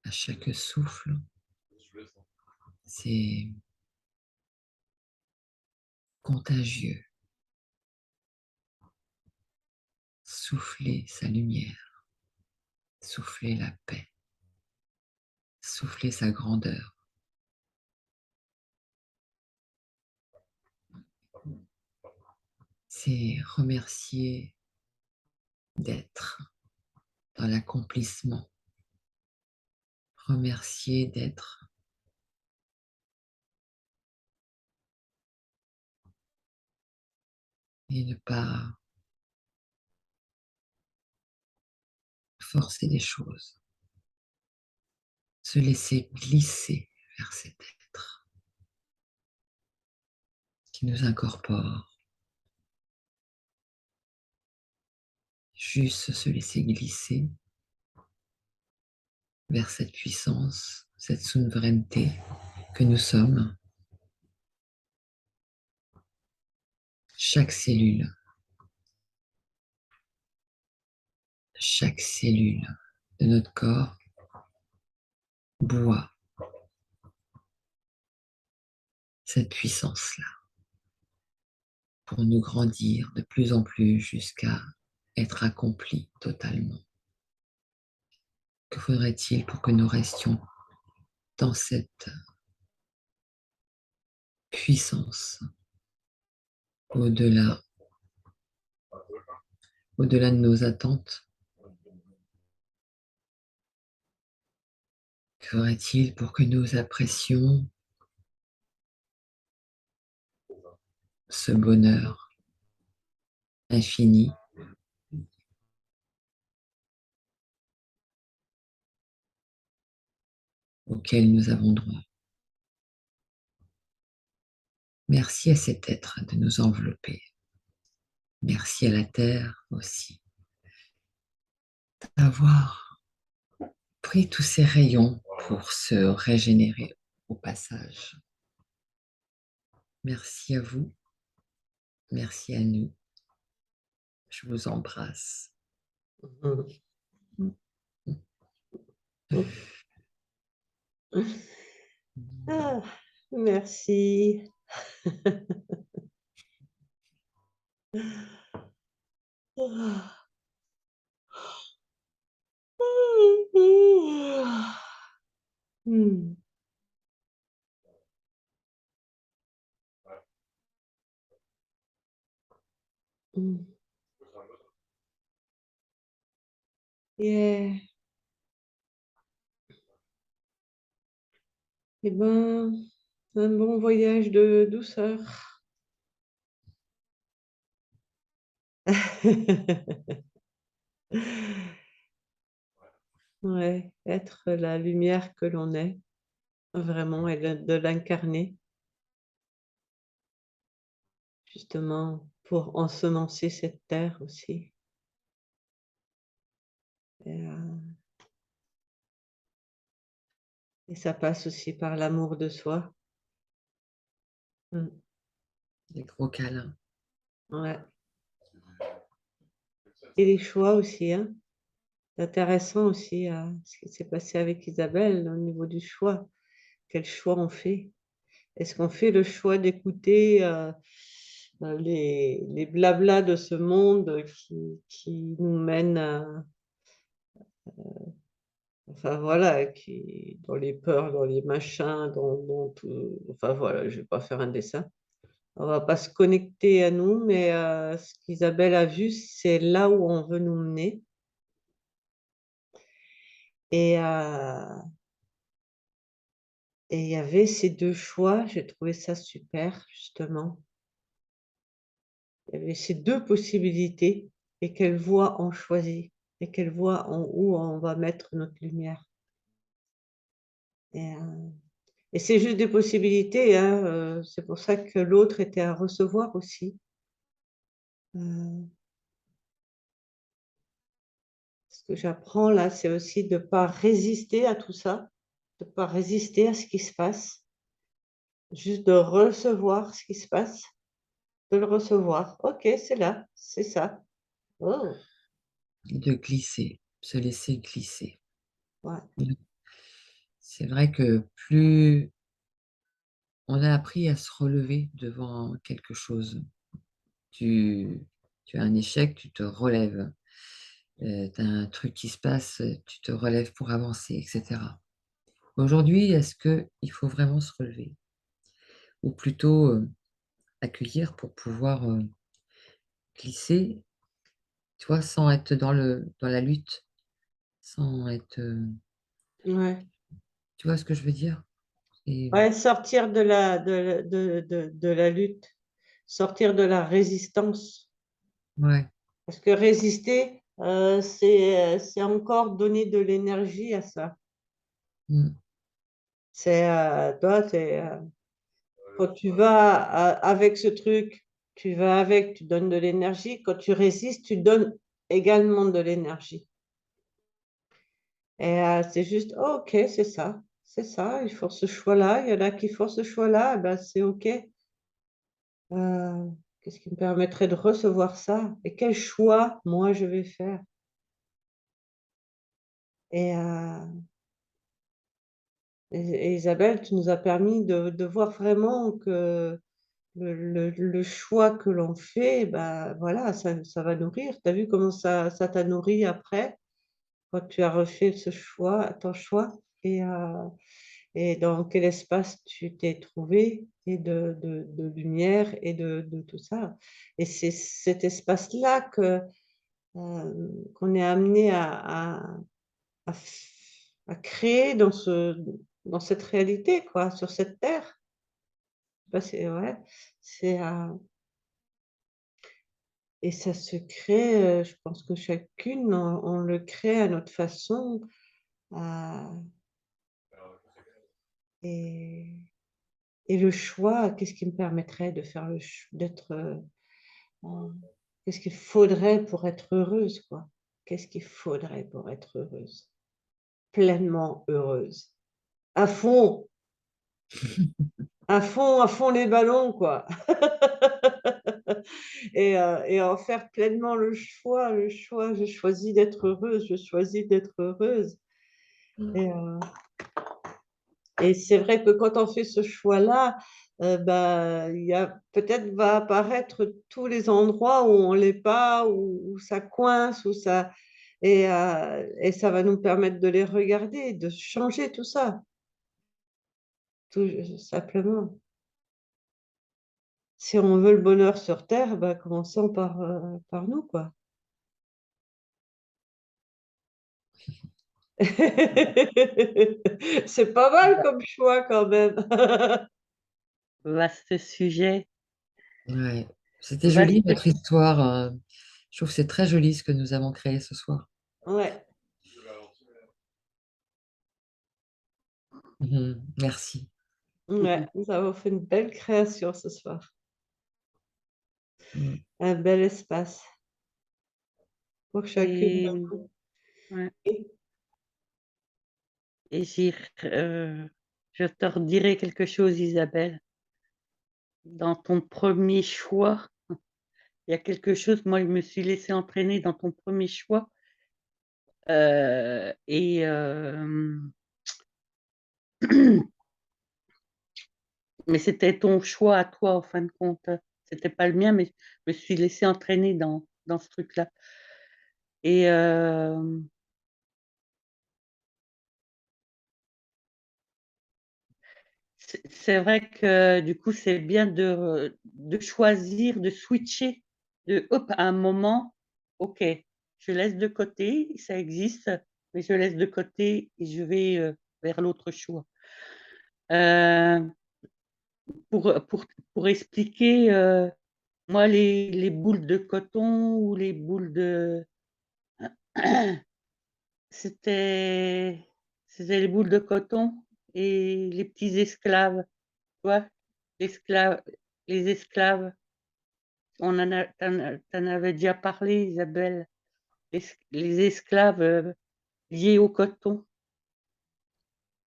À chaque souffle, c'est contagieux. Souffler sa lumière, souffler la paix, souffler sa grandeur. C'est remercier d'être dans l'accomplissement, remercier d'être et ne pas forcer les choses, se laisser glisser vers cet être qui nous incorpore, juste se laisser glisser vers cette puissance cette souveraineté que nous sommes, chaque cellule de notre corps boit cette puissance-là pour nous grandir de plus en plus jusqu'à être accomplis totalement. Que faudrait-il pour que nous restions dans cette puissance au-delà de nos attentes? Que faudrait-il pour que nous apprécions ce bonheur infini auquel nous avons droit? Merci à cet être de nous envelopper. Merci à la Terre aussi d'avoir pris tous ces rayons pour se régénérer au passage. Merci à vous. Merci à nous. Je vous embrasse. Ah, merci. Hmm. Hmm. Yeah. Eh ben, un bon voyage de douceur. Ouais, être la lumière que l'on est, vraiment, et de l'incarner, justement, pour ensemencer cette terre aussi. Et, et ça passe aussi par l'amour de soi. Mm. Des gros câlins. Ouais. Et les choix aussi, hein. C'est intéressant aussi ce qui s'est passé avec Isabelle au niveau du choix. Quel choix on fait? Est-ce qu'on fait le choix d'écouter les blablas de ce monde qui nous mènent enfin voilà, dans les peurs, dans les machins, dans tout, enfin voilà, je vais pas faire un dessin. On va pas se connecter à nous, mais ce qu'Isabelle a vu, c'est là où on veut nous mener. Et il y avait ces deux choix, j'ai trouvé ça super, justement. Il y avait ces deux possibilités et quelle voie on choisit et quelle voie où on va mettre notre lumière. Et, et c'est juste des possibilités, hein, c'est pour ça que l'autre était à recevoir aussi. Ce que j'apprends là, c'est aussi de ne pas résister à tout ça, de ne pas résister à ce qui se passe, juste de recevoir ce qui se passe, de le recevoir. Ok, c'est là, c'est ça. Oh, De glisser, se laisser glisser. ouais. C'est vrai que plus on a appris à se relever devant quelque chose, tu as un échec, tu te relèves. Tu as un truc qui se passe, tu te relèves pour avancer, etc. Aujourd'hui, est-ce qu'il faut vraiment se relever? Ou plutôt accueillir pour pouvoir glisser, tu vois, sans être dans la lutte, sans être... Ouais. tu vois ce que je veux dire? Et, Ouais, sortir de la lutte, sortir de la résistance. ouais, Parce que résister, c'est encore donner de l'énergie à ça. mm, C'est, toi, quand tu vas avec ce truc, tu vas avec, tu donnes de l'énergie. Quand tu résistes, tu donnes également de l'énergie. Et c'est juste, oh, ok, c'est ça. c'est ça, ils font ce choix-là. Il y en a qui font ce choix-là, ben c'est OK. Qu'est-ce qui me permettrait de recevoir ça? Et quel choix, moi, je vais faire? Et, et Isabelle, tu nous as permis de voir vraiment que le choix que l'on fait, ben voilà, ça va nourrir. Tu as vu comment ça t'a nourri après, quand tu as refait ce choix, ton choix, et dans quel espace tu t'es trouvé, et de lumière et de tout ça. Et c'est cet espace-là qu'on est amené à à créer dans cette réalité, quoi, sur cette terre. Je sais pas, c'est ouais, c'est, et ça se crée, je pense que chacune, on le crée à notre façon, heu et le choix, qu'est-ce qui me permettrait de faire le ch d'être, qu'est-ce qu'il faudrait pour être heureuse, quoi? Qu'est-ce qu'il faudrait pour être heureuse? Pleinement heureuse. À fond, à fond les ballons, quoi. Et en faire pleinement le choix, je choisis d'être heureuse, je choisis d'être heureuse. Et c'est vrai que quand on fait ce choix-là, bah, il y a peut-être va apparaître tous les endroits où on l'est pas, où ça coince, où ça, et ça va nous permettre de les regarder, de changer tout ça, tout simplement. Si on veut le bonheur sur terre, bah, commençons par nous, quoi. C'est pas mal comme choix quand même. Vaste sujet, Ouais. C'était joli vaste notre histoire. Je trouve que c'est très joli ce que nous avons créé ce soir. Ouais, Merci. ouais, nous avons fait une belle création ce soir. Mmh. Un bel espace pour chacune et de nous. ouais, Et et je te redirai quelque chose, Isabelle. Dans ton premier choix, il y a quelque chose, moi, je me suis laissée entraîner dans ton premier choix, et mais c'était ton choix à toi, en fin de compte. C'était pas le mien, mais je me suis laissée entraîner dans ce truc-là, et c'est vrai que, du coup, c'est bien de choisir, de switcher, de hop, à un moment, OK, je laisse de côté, ça existe, mais je laisse de côté et je vais, vers l'autre choix. Heu, pour expliquer, moi, les boules de coton ou les boules de c'était c'était les boules de coton et les petits esclaves, tu vois? L'esclave les esclaves, on en a tu en avais déjà parlé, Isabelle. Les esclaves, liés au coton,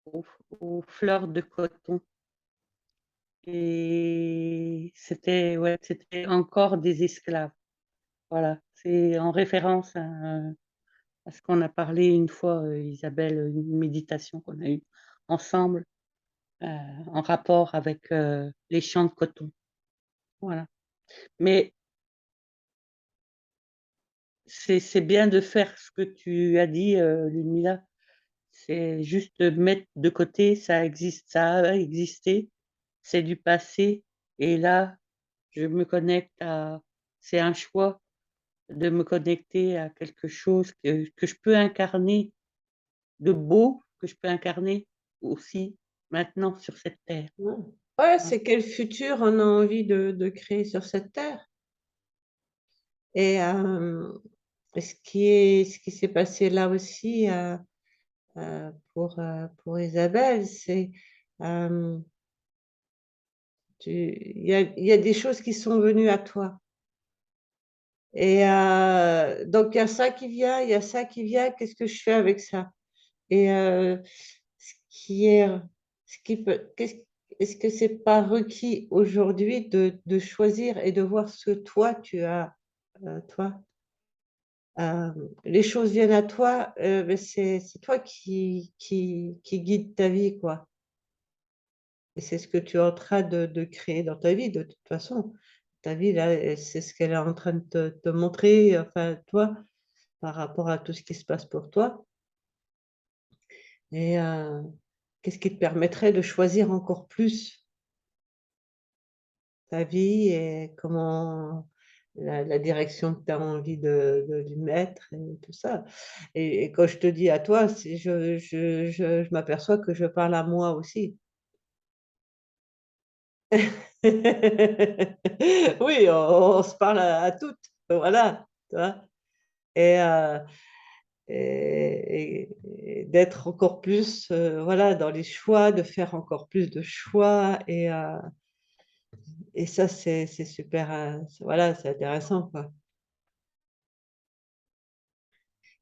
aux fleurs de coton, et c'était, ouais, c'était encore des esclaves. Voilà, c'est en référence à ce qu'on a parlé une fois, Isabelle, une méditation qu'on a eue ensemble, heu, en rapport avec, les champs de coton. Voilà. Mais c'est bien de faire ce que tu as dit, Ludmilla, c'est juste mettre de côté, ça existe, ça a existé, c'est du passé, et là, je me connecte à, c'est un choix de me connecter à quelque chose que je peux incarner de beau, que je peux incarner aussi maintenant sur cette terre. ouais, ouais, Voilà. c'est quel futur on a envie de créer sur cette terre. Et ce qui s'est passé là aussi, pour Isabelle, c'est, hem, il y a des choses qui sont venues à toi, et donc il y a ça qui vient, qu'est-ce que je fais avec ça? Et ce qu'hier, est-ce que c'est pas requis aujourd'hui de choisir et de voir ce que toi tu as, toi, les choses viennent à toi, mais c'est toi qui guide ta vie, quoi. Et c'est ce que tu es en train de créer dans ta vie, de toute façon. Ta vie, là, c'est ce qu'elle est en train de te montrer, enfin, toi, par rapport à tout ce qui se passe pour toi. Et qu'est-ce qui te permettrait de choisir encore plus ta vie et comment la direction que tu as envie de lui mettre et tout ça. Et quand je te dis à toi, je m'aperçois que je parle à moi aussi. Oui, on se parle à toutes, voilà, tu vois? Et, et d'être encore plus, voilà, dans les choix, de faire encore plus de choix et ça, c'est super, voilà, c'est intéressant, quoi.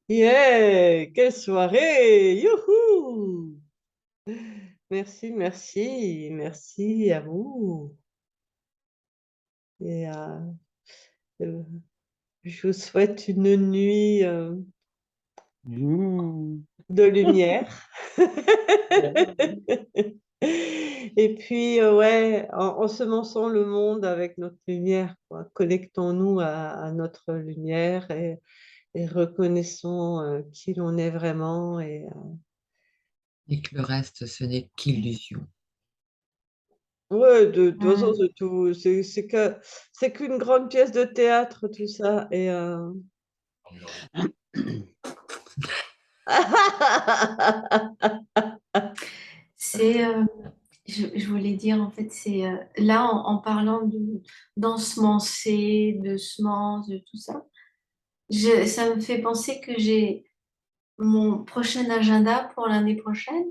Yeah! Quelle soirée! Youhou! Merci, merci, merci à vous et je vous souhaite une nuit, Mmh. de lumière. Et puis, ouais, ensemençons le monde avec notre lumière, quoi. Connectons-nous à notre lumière et reconnaissons, qui l'on est vraiment Et que le reste, ce n'est qu'illusion. ouais, de toute façon, Mm. c'est tout, c'est qu'une grande pièce de théâtre tout ça et C'est, je voulais dire, en fait, c'est là, en parlant d'ensemencer, de semences, de tout ça, ça me fait penser que j'ai mon prochain agenda pour l'année prochaine.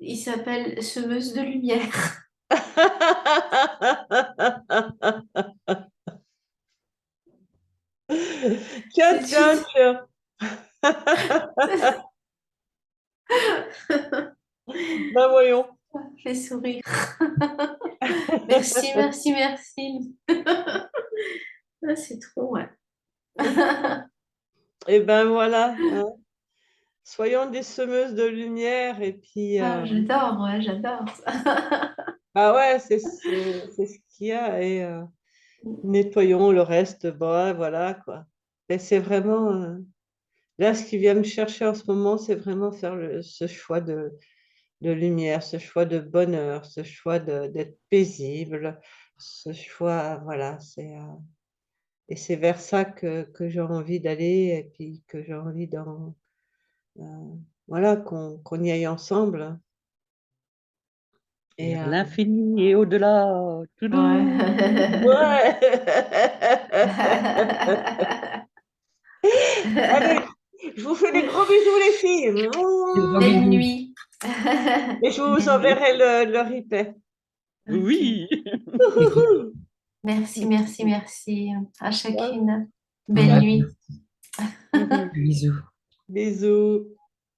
Il s'appelle Semeuse de lumière. Tiens, C'est tiens, une... tiens. Ben voyons. Ça me fait sourire. Merci, merci, merci. Ah, c'est trop, ouais. Et ben voilà, hein. Soyons des semeuses de lumière et puis, Ah, j'adore, ouais, j'adore ça. bah ouais, c'est ce qu'il y a et nettoyons le reste, bah voilà quoi. Et c'est vraiment, là, ce qui vient me chercher en ce moment, c'est vraiment faire ce choix de lumière, ce choix de bonheur, ce choix d'être paisible, ce choix, voilà, et c'est vers ça que j'ai envie d'aller et puis que j'ai envie voilà, qu'on y aille ensemble. Et Vers l'infini et au-delà. Toudou. Ouais. ouais! Allez, je vous fais des gros bisous les filles. Mouah. Belle nuit. Et je vous Belle nuit. enverrai le replay. Ok. Oui. Merci, merci, merci à Ouais. chacune. Belle Ouais, nuit. bisous. Bisous.